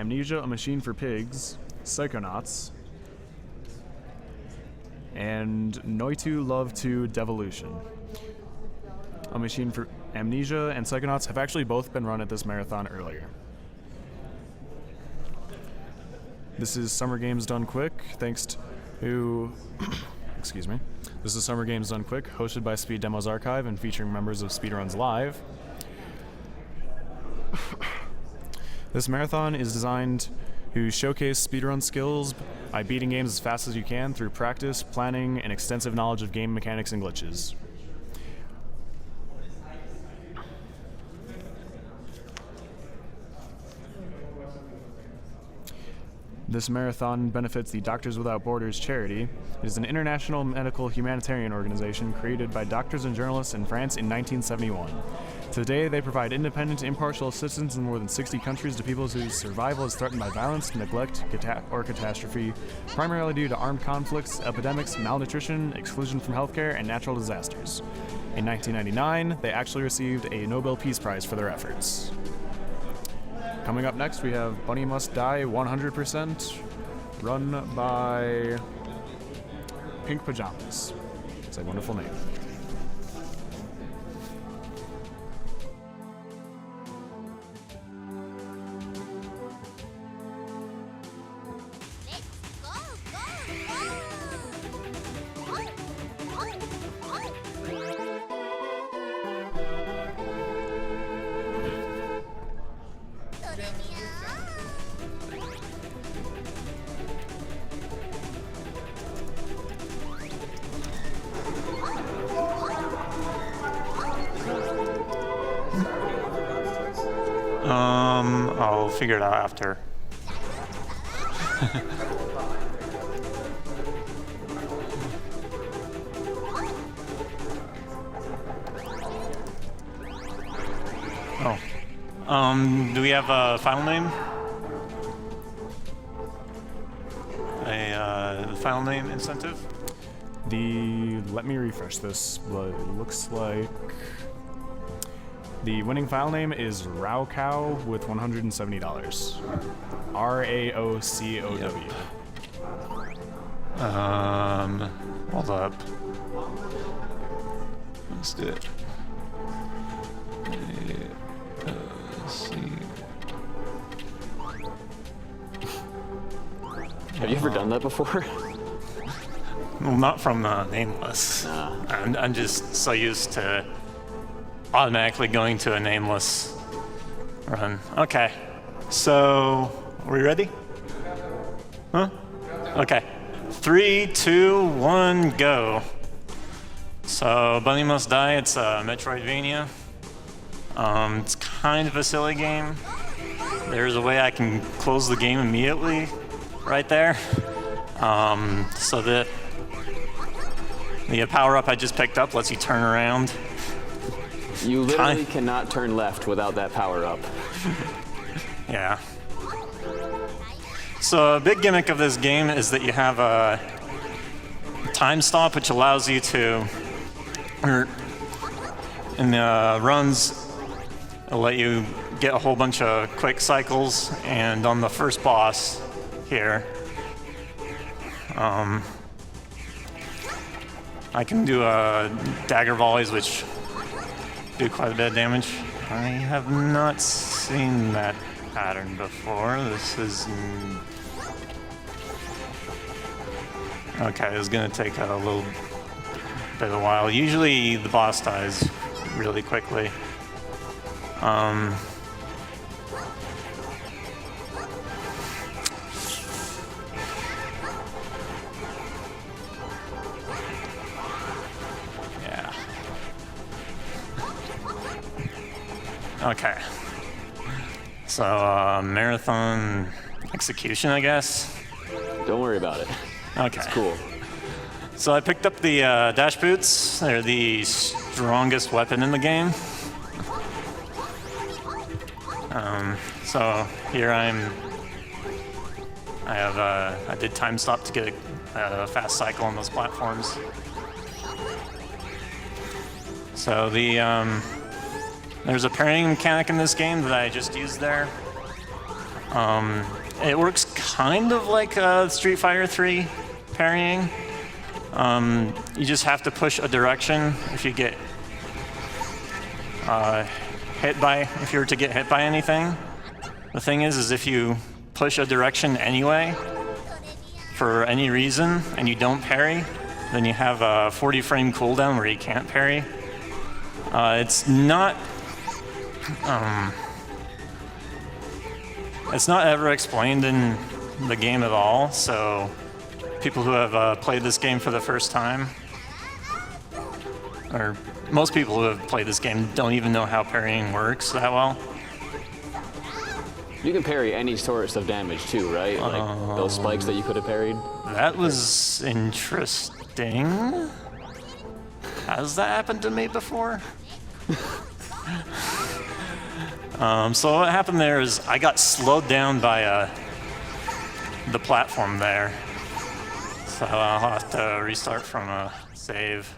Amnesia, A Machine for Pigs, Psychonauts, and Noitu Love 2 Devolution. A Machine for Amnesia and Psychonauts have actually both been run at this marathon earlier. This is Summer Games Done Quick, thanks to excuse me. This is Summer Games Done Quick, hosted by Speed Demos Archive and featuring members of Speedruns Live. This marathon is designed to showcase speedrun skills by beating games as fast as you can through practice, planning, and extensive knowledge of game mechanics and glitches. This marathon benefits the Doctors Without Borders charity. It is an international medical humanitarian organization created by doctors and journalists in France in 1971. Today, they provide independent, impartial assistance in more than 60 countries to people whose survival is threatened by violence, neglect, or catastrophe, primarily due to armed conflicts, epidemics, malnutrition, exclusion from healthcare, and natural disasters. In 1999, they actually received a Nobel Peace Prize for their efforts. Coming up next, we have Bunny Must Die 100%, run by PinkPajamas. It's a wonderful name. I'll figure it out after. Do we have a file name? A file name incentive? Let me refresh this, but it looks like the winning file name is Raocow with $170. RAOCOW. Yep. Hold up. Let's do it. Have you ever done that before? Well, not from Nameless. Nah. I'm just so used to automatically going to a nameless run. Okay, so are we ready? Huh? Okay. 3, 2, 1, go. So Bunny Must Die, it's a Metroidvania. It's kind of a silly game. There's a way I can close the game immediately right there. So the power-up I just picked up lets you turn around. You literally cannot turn left without that power up. Yeah. So a big gimmick of this game is that you have a time stop, which allows you to, in the runs, it'll let you get a whole bunch of quick cycles, and on the first boss here, I can do dagger volleys, which do quite a bit of damage. I have not seen that pattern before. This is... Okay, this is going to take a little bit of a while. Usually the boss dies really quickly. Okay, so marathon execution, I guess. Don't worry about it. Okay. It's cool. So I picked up the dash boots. They're the strongest weapon in the game. So here I did time stop to get a fast cycle on those platforms. So there's a parrying mechanic in this game that I just used there. It works kind of like Street Fighter 3 parrying. You just have to push a direction if you get if you were to get hit by anything. The thing is if you push a direction anyway, for any reason, and you don't parry, then you have a 40 frame cooldown where you can't parry. It's not ever explained in the game at all, so people who have played this game for the first time, or most people who have played this game, don't even know how parrying works that well. You can parry any sorts of damage too, right? Like those spikes that you could have parried. That was interesting. Has that happened to me before? So what happened there is I got slowed down by the platform there. So I'll have to restart from a save.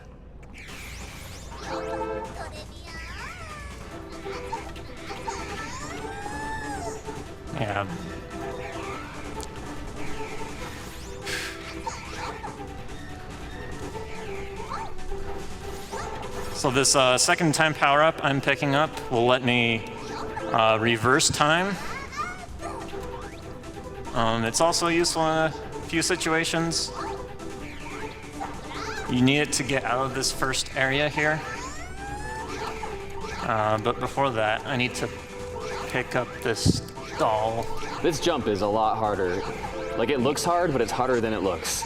Yeah. So this second time power-up I'm picking up will let me reverse time. It's also useful in a few situations. You need it to get out of this first area here. But before that, I need to pick up this doll. This jump is a lot harder. Like, it looks hard, but it's harder than it looks.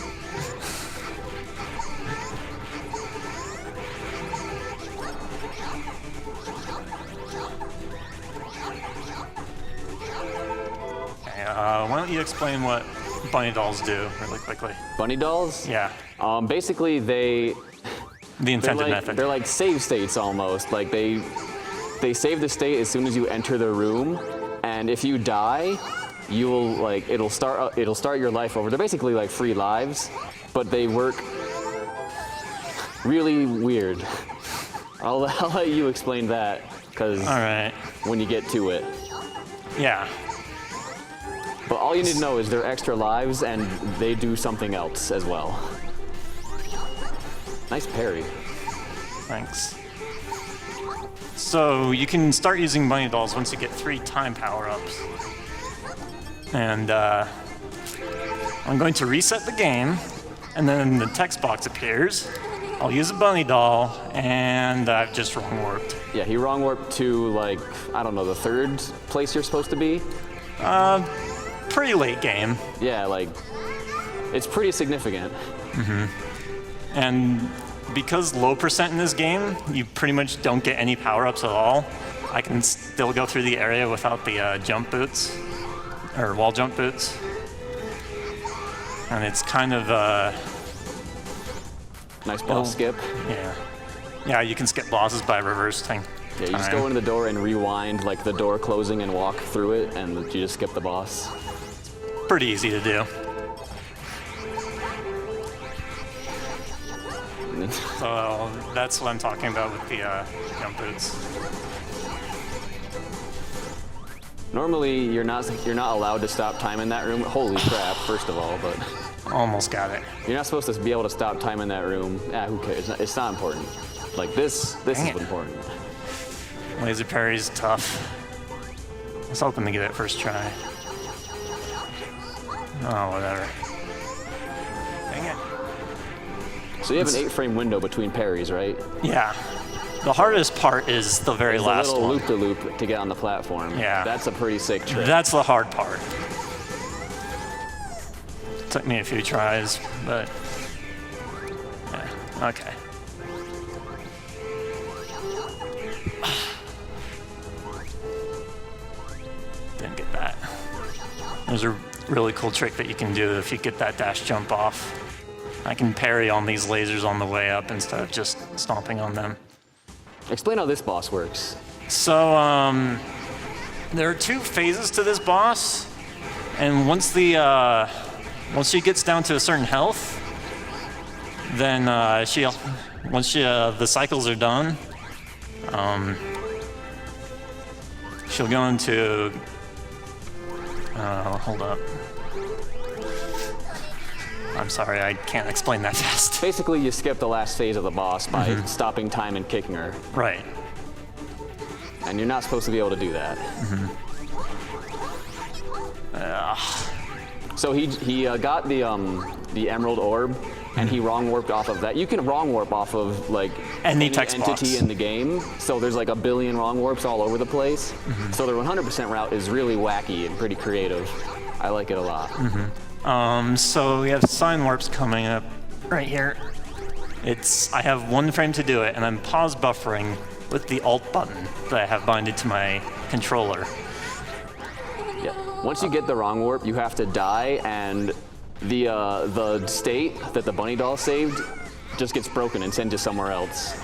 Okay, why don't you explain what bunny dolls do really quickly? Bunny dolls? Yeah. Basically, the intended method. They're like save states almost. Like they save the state as soon as you enter the room, and if you die, you'll it'll start your life over. They're basically like free lives, but they work really weird. I'll let you explain that, because when you get to it. Yeah. But all you need to know is they're extra lives, and they do something else as well. Nice parry. Thanks. So you can start using bunny dolls once you get 3 time power-ups. And I'm going to reset the game, and then the text box appears. I'll use a bunny doll, and I've just wrong warped. Yeah, he wrong warped to, like, I don't know, the 3rd place you're supposed to be? Pretty late game. Yeah, like, it's pretty significant. Mm-hmm. And because low percent in this game, you pretty much don't get any power-ups at all. I can still go through the area without the jump boots, or wall jump boots. And it's kind of nice boss skip. Yeah. Yeah, you can skip bosses by reversing. Yeah, you just go into the door and rewind, like the door closing, and walk through it, and you just skip the boss. Pretty easy to do. So that's what I'm talking about with the jump boots. Normally, you're not allowed to stop time in that room. Holy crap! First of all, but almost got it. You're not supposed to be able to stop time in that room. Who cares? It's not important. Like this is important. Laser parry's tough. I was hoping to get it first try. Oh, whatever. Dang it. So you have an 8-frame window between parries, right? Yeah. The hardest part is the very last one. A little loop-de-loop to get on the platform. Yeah. That's a pretty sick trick. That's the hard part. Took me a few tries, but yeah, okay. Didn't get that. There's a really cool trick that you can do if you get that dash jump off. I can parry on these lasers on the way up instead of just stomping on them. Explain how this boss works. So, there are 2 phases to this boss, and once she gets down to a certain health, then once the cycles are done, she'll go into Hold up. I'm sorry, I can't explain that fast. Basically, you skip the last phase of the boss by stopping time and kicking her. Right. And you're not supposed to be able to do that. So he got the Emerald Orb, and he wrong warped off of that. You can wrong warp off of like any text entity box in the game. So there's like a billion wrong warps all over the place. So the 100% route is really wacky and pretty creative. I like it a lot. So we have sign warps coming up right here. I have 1 frame to do it, and I'm pause buffering with the Alt button that I have binded to my controller. Yeah. Once you get the wrong warp, you have to die, and the state that the bunny doll saved just gets broken and sent to somewhere else.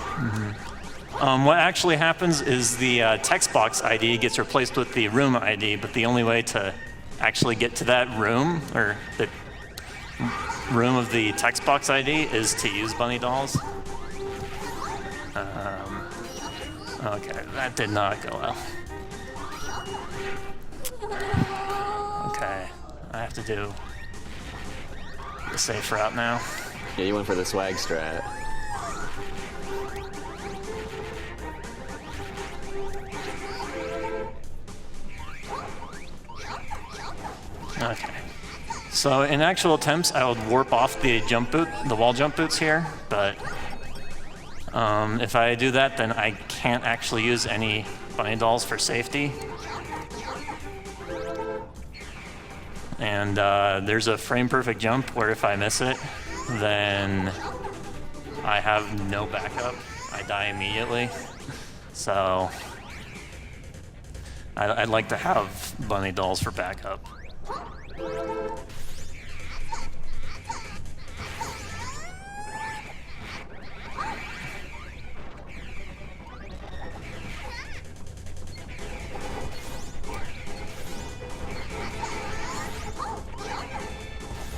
What actually happens is the text box ID gets replaced with the room ID, but the only way to actually get to that room, or the room of the text box ID, is to use bunny dolls. Okay, that did not go well. Okay, I have to do the safe route now. Yeah, you went for the swag strat. Okay. So in actual attempts, I would warp off the wall jump boots here, but if I do that, then I can't actually use any bunny dolls for safety. And there's a frame perfect jump where if I miss it, then I have no backup. I die immediately. So I'd like to have bunny dolls for backup.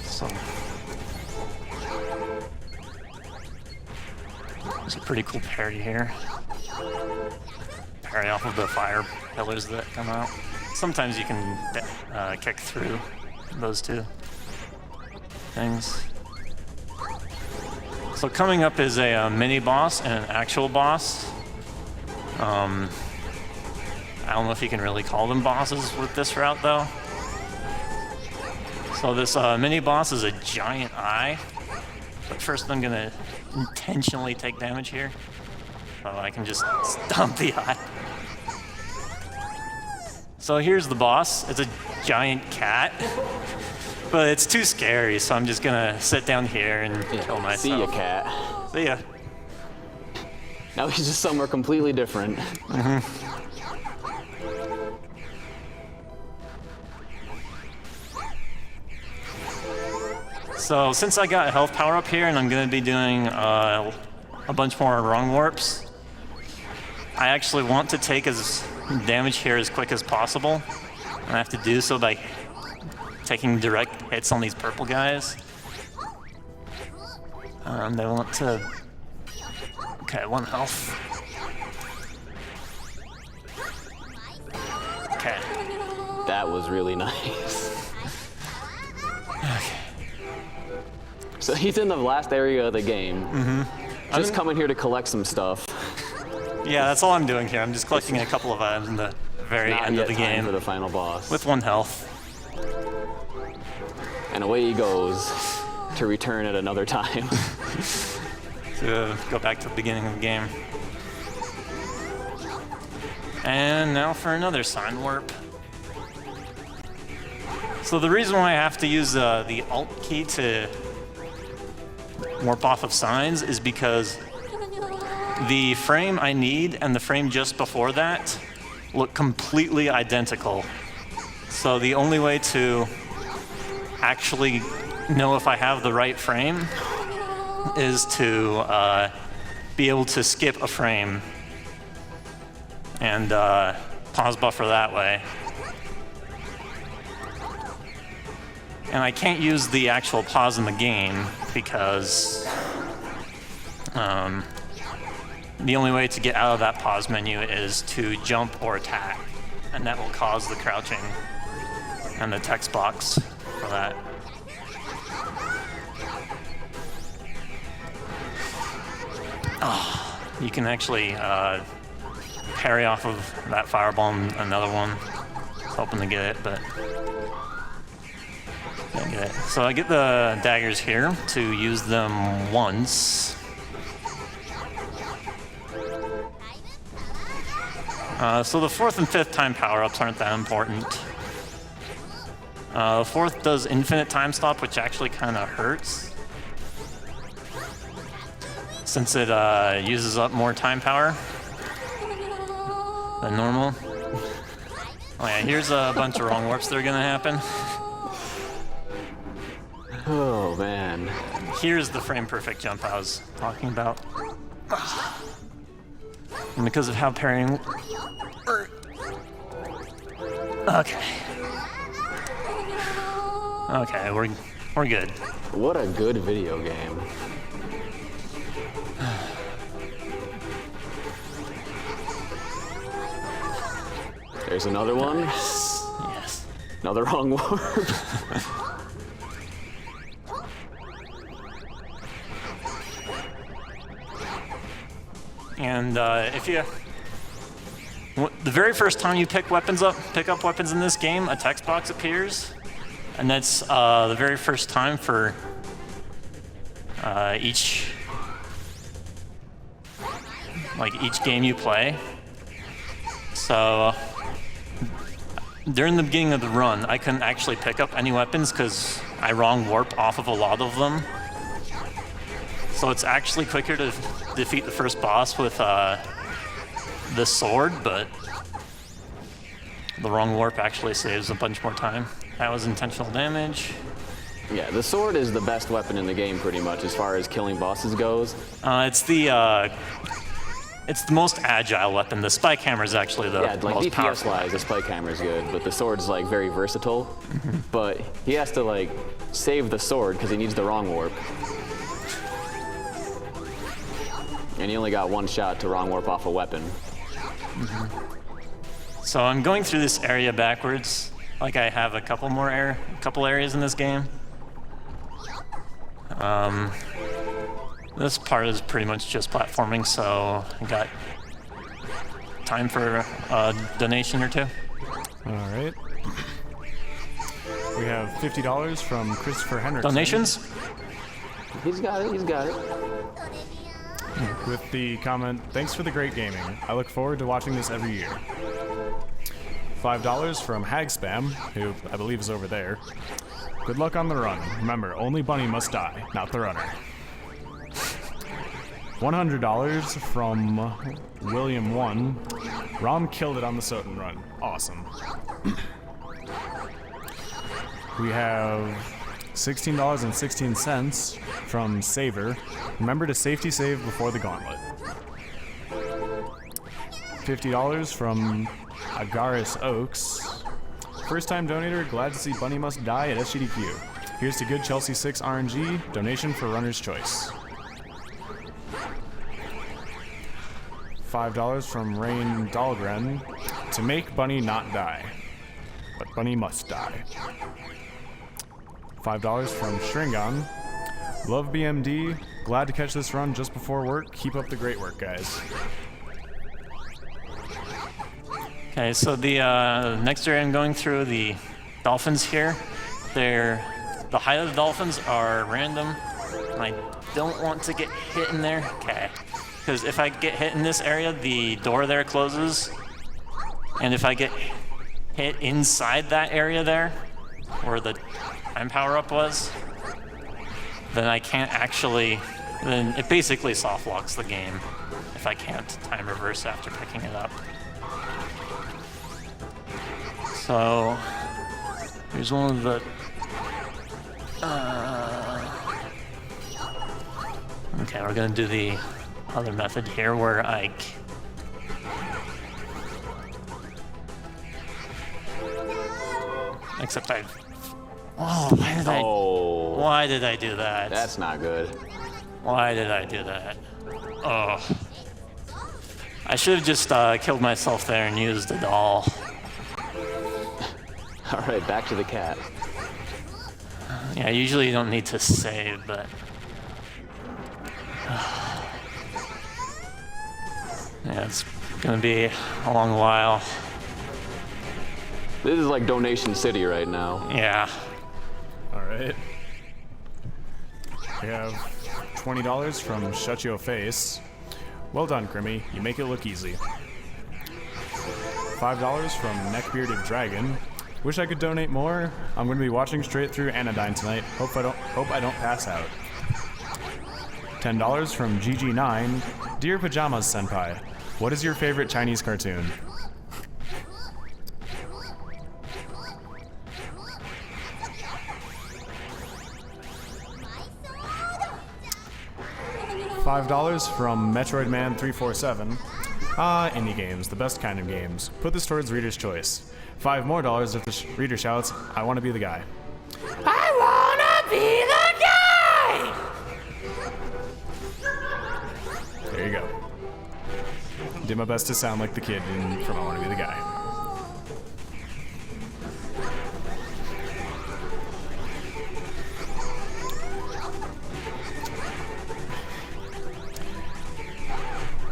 So there's a pretty cool parry here. Parry off of the fire pillars that come out. Sometimes you can kick through those two things. So coming up is a mini boss and an actual boss. I don't know if you can really call them bosses with this route though. So this mini boss is a giant eye. But first I'm gonna intentionally take damage here. So I can just stomp the eye. So here's the boss. It's a giant cat. But it's too scary, so I'm just gonna sit down here and kill myself. See ya, cat. See ya. Now he's just somewhere completely different. So since I got a health power up here and I'm gonna be doing a bunch more wrong warps, I actually want to take as damage here as quick as possible. And I have to do so by taking direct hits on these purple guys. They want to... Okay, 1 health. Okay. That was really nice. Okay. So he's in the last area of the game. Just coming here to collect some stuff. Yeah, that's all I'm doing here. I'm just collecting a couple of items in the very end of the game. For the final boss. With 1 health. And away he goes to return at another time. To go back to the beginning of the game. And now for another sign warp. So the reason why I have to use the Alt key to warp off of signs is because the frame I need and the frame just before that look completely identical. So the only way to actually know if I have the right frame is to be able to skip a frame and pause buffer that way. And I can't use the actual pause in the game because the only way to get out of that pause menu is to jump or attack, and that will cause the crouching and the text box for that. Oh, you can actually parry off of that fireball and another one. I was hoping to get it, but didn't get it. So I get the daggers here to use them once. So the 4th and 5th time power-ups aren't that important. The 4th does infinite time stop, which actually kind of hurts, since it uses up more time power than normal. Oh yeah, here's a bunch of wrong warps that are gonna happen. Oh man. Here's the frame-perfect jump I was talking about. And because of how parrying... Okay. Okay, we're good. What a good video game. There's another one. Yes. Another wrong warp. And if you... The very first time you pick up weapons in this game, a text box appears. And that's the very first time for each game you play. So during the beginning of the run, I couldn't actually pick up any weapons because I wrong warp off of a lot of them. So it's actually quicker to defeat the first boss with the sword, but the wrong warp actually saves a bunch more time. That was intentional damage. Yeah, the sword is the best weapon in the game pretty much as far as killing bosses goes. It's the most agile weapon. The spike hammer is actually the like most DPS powerful. wise, the spike hammer is good, but the sword's like very versatile. But he has to like save the sword because he needs the wrong warp. And he only got one shot to wrong warp off a weapon. So I'm going through this area backwards. Like I have a couple areas in this game. This part is pretty much just platforming, so I got time for a donation or two. All right. We have $50 from Christopher Henriksen. Donations? He's got it, he's got it. With the comment, thanks for the great gaming. I look forward to watching this every year. $5 from Hag Spam, who I believe is over there. Good luck on the run. Remember, only Bunny must die, not the runner. $100 from William1. Rom killed it on the Soten run. Awesome. We have $16.16 from Saver. Remember to safety save before the gauntlet. $50 from Agaris Oaks. First time donator, glad to see Bunny Must Die at SGDQ. Here's to good Chelsea 6 RNG, donation for Runner's Choice. $5 from Rain Dahlgren. To make Bunny not die. But Bunny must die. $5 from Shringon. Love BMD. Glad to catch this run just before work. Keep up the great work, guys. Okay, so the next area I'm going through, the dolphins here. The height of the dolphins are random. And I don't want to get hit in there. Okay. Because if I get hit in this area, the door there closes. And if I get hit inside that area there, where the time power-up was, then I can't actually... Then it basically soft locks the game if I can't time reverse after picking it up. So here's one of the... Okay, we're gonna do the other method here where I... Except I... Oh, why did I do that? That's not good. Why did I do that? Oh. I should have just killed myself there and used a doll. All right, back to the cat. Yeah, usually you don't need to save, but... yeah, it's gonna be a long while. This is like Donation City right now. Yeah. Alright. We have $20 from Shut Your Face. Well done, Crimmy. You make it look easy. $5 from Neckbearded Dragon. Wish I could donate more. I'm going to be watching straight through Anodyne tonight. Hope I don't pass out. $10 from GG9. Dear Pajamas Senpai, what is your favorite Chinese cartoon? $5 from Metroid Man 347. Ah, indie games, the best kind of games. Put this towards reader's choice. $5 more if the reader shouts, I want to be the guy. I want to be the guy! There you go. Did my best to sound like the kid from I want to be the guy.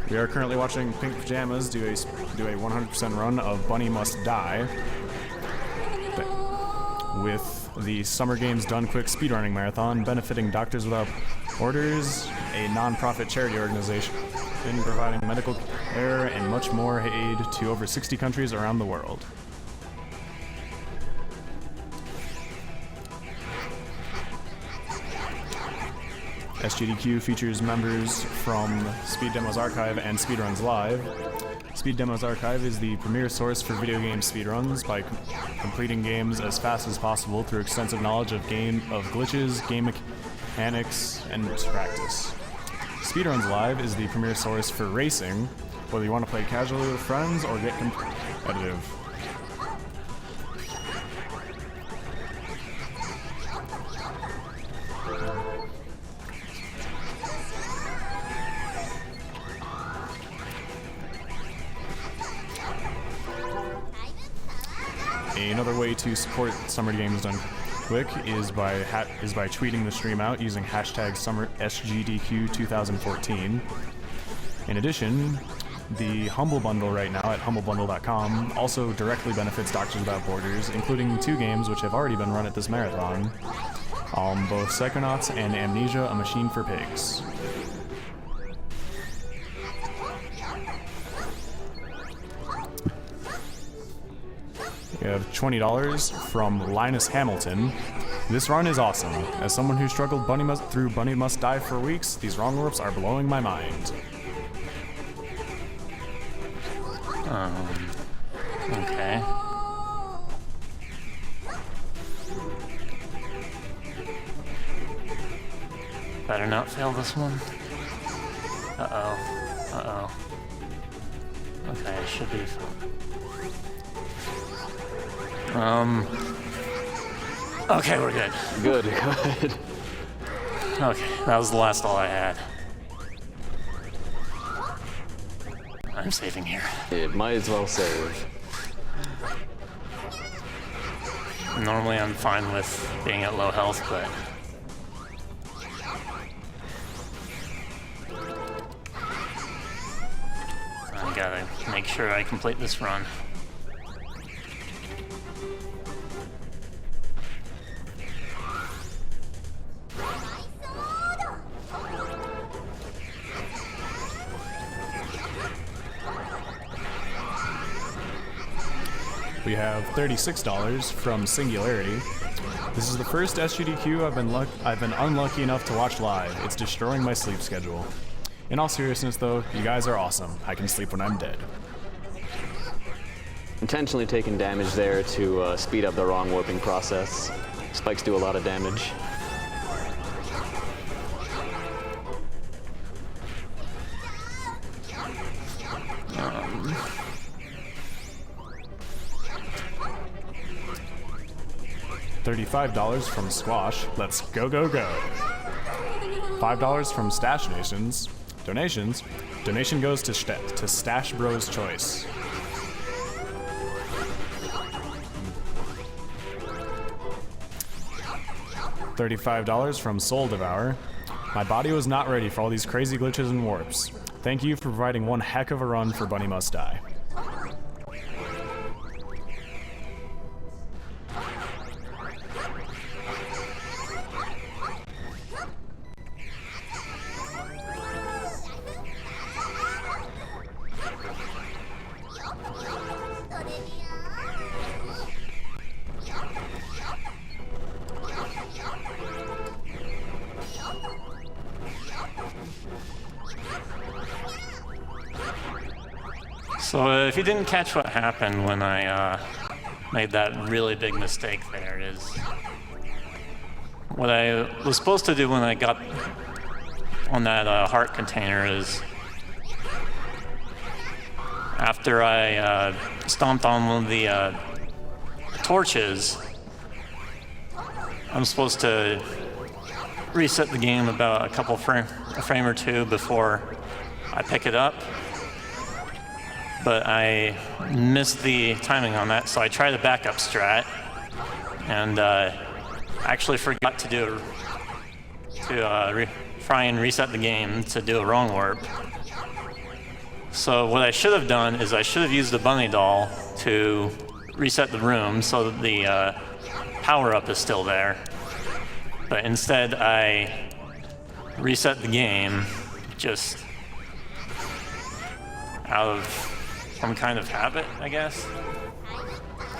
We are currently watching PinkPajamas do a 100% run of Bunny Must Die with the Summer Games Done Quick speedrunning marathon benefiting Doctors Without Borders, a non-profit charity organization providing medical care and much more aid to over 60 countries around the world. SGDQ features members from Speed Demos Archive and Speedruns Live. Speed Demos Archive is the premier source for video game speedruns by completing games as fast as possible through extensive knowledge of glitches, game mechanics, and practice. Speedruns Live is the premier source for racing, whether you want to play casually with friends or get competitive. Another way to support Summer Games Done Quick is by tweeting the stream out using hashtag SGDQ2014. In addition, the Humble Bundle right now at humblebundle.com also directly benefits Doctors Without Borders, including 2 games which have already been run at this marathon, both Psychonauts and Amnesia: A Machine for Pigs. We have $20 from Linus Hamilton. This run is awesome. As someone who struggled through Bunny Must Die for weeks, these wrong warps are blowing my mind. Okay. Better not fail this one. Uh-oh. Uh-oh. Okay, it should be fine. Okay, we're good. Good. Okay, that was the last all I had. I'm saving here. It might as well save. Normally I'm fine with being at low health, but... I gotta make sure I complete this run. We have $36 from Singularity. This is the first SGDQ I've been unlucky enough to watch live. It's destroying my sleep schedule. In all seriousness though, you guys are awesome. I can sleep when I'm dead. Intentionally taking damage there to speed up the wrong warping process. Spikes do a lot of damage. $35 from Squash. Let's go, go, go. $5 from Stash Nations. Donations. Donation goes to Stash Bros Choice. $35 from Soul Devourer. My body was not ready for all these crazy glitches and warps. Thank you for providing one heck of a run for Bunny Must Die. So if you didn't catch what happened when I made that really big mistake there, is what I was supposed to do when I got on that heart container is after I stomped on one of the torches, I'm supposed to reset the game about a frame or two before I pick it up. But I missed the timing on that, so I tried a backup strat, and actually forgot to try and reset the game to do a wrong warp. So what I should have done is I should have used the bunny doll to reset the room so that the power-up is still there. But instead I reset the game just out of some kind of habit, I guess.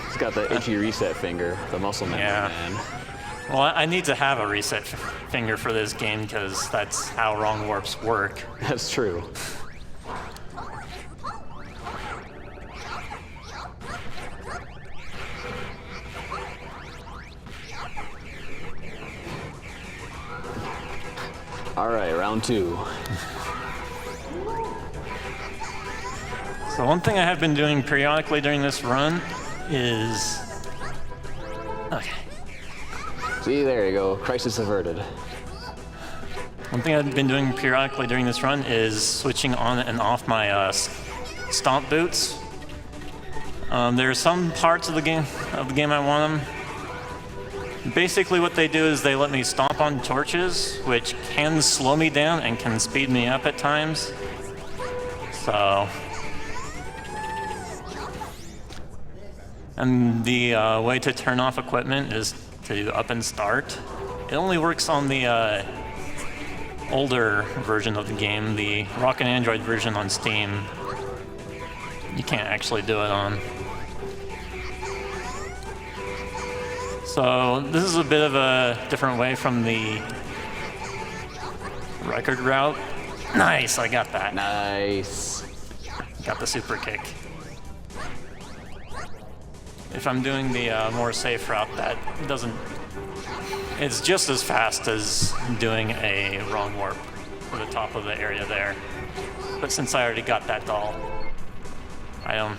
He's got the itchy reset finger, the muscle memory, man. Well, I need to have a reset finger for this game because that's how wrong warps work. That's true. All right, round 2. So one thing I have been doing periodically during this run is... Okay. See, there you go. Crisis averted. One thing I've been doing periodically during this run is switching on and off my stomp boots. There are some parts of the game I want them. Basically what they do is they let me stomp on torches, which can slow me down and can speed me up at times. So... And the way to turn off equipment is to do up and start. It only works on the older version of the game, the Rocket Android version on Steam. You can't actually do it on. So this is a bit of a different way from the record route. Nice, I got that. Nice. Got the super kick. If I'm doing the more safe route, that doesn't... It's just as fast as doing a wrong warp for the top of the area there. But since I already got that doll, I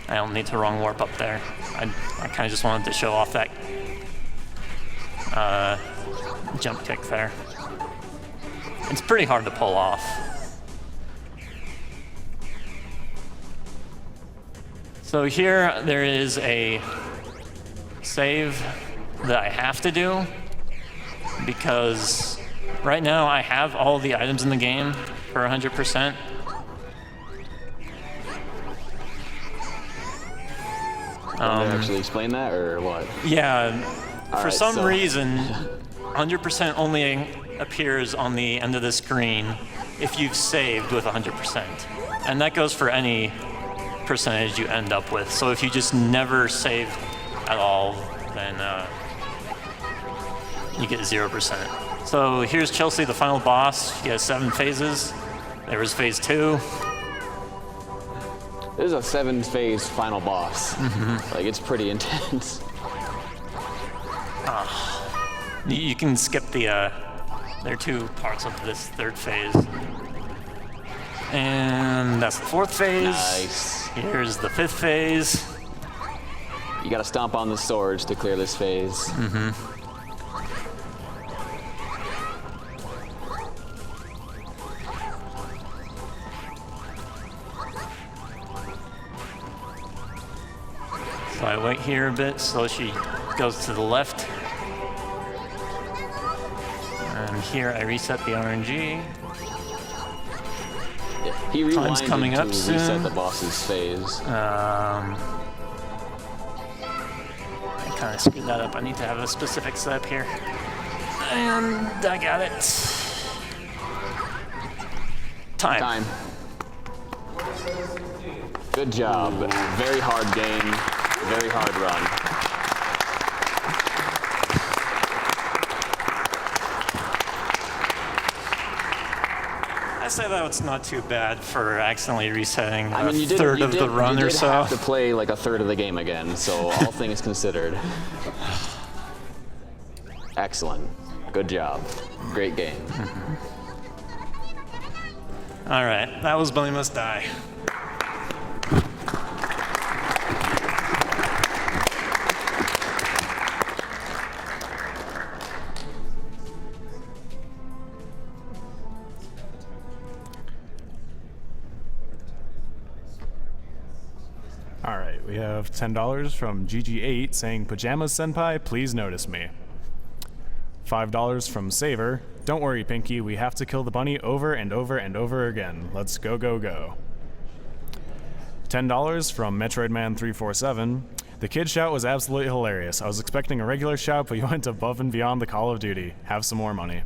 don't need to wrong warp up there. I kind of just wanted to show off that jump kick there. It's pretty hard to pull off. So here there is a save that I have to do because right now I have all the items in the game for 100%. Did they actually explain that or what? Yeah, for some reason 100% only appears on the end of the screen if you've saved with 100%. And that goes for any percentage you end up with. So if you just never save at all, then you get 0%. So here's Chelsea, the final boss. He has 7 phases. There was phase 2. This is a 7-phase final boss. Mm-hmm. Like, it's pretty intense. You can skip the, there are 2 parts of this 3rd phase. And that's the 4th phase. Nice. Here's the 5th phase. You gotta stomp on the swords to clear this phase. Mm-hmm. So I wait here a bit so she goes to the left. here I reset the RNG. Yeah, he Time's rewinded coming to up soon. reset the boss's phase. I kind of screwed that up. I need to have a specific setup here. And I got it. Time. Good job. Very hard game. Very hard run. I say that it's not too bad for accidentally resetting I mean, a you did, third you of did, the run you or did so. have to play like a third of the game again, so all things considered. Excellent. Good job. Great game. All right, that was Bunny Must Die. All right, we have $10 from GG8 saying, Pajamas Senpai, please notice me. $5 from Saver. Don't worry, Pinky, we have to kill the bunny over and over and over again. Let's go, go, go. $10 from Metroidman347. The kid shout was absolutely hilarious. I was expecting a regular shout, but you went above and beyond the Call of Duty. Have some more money.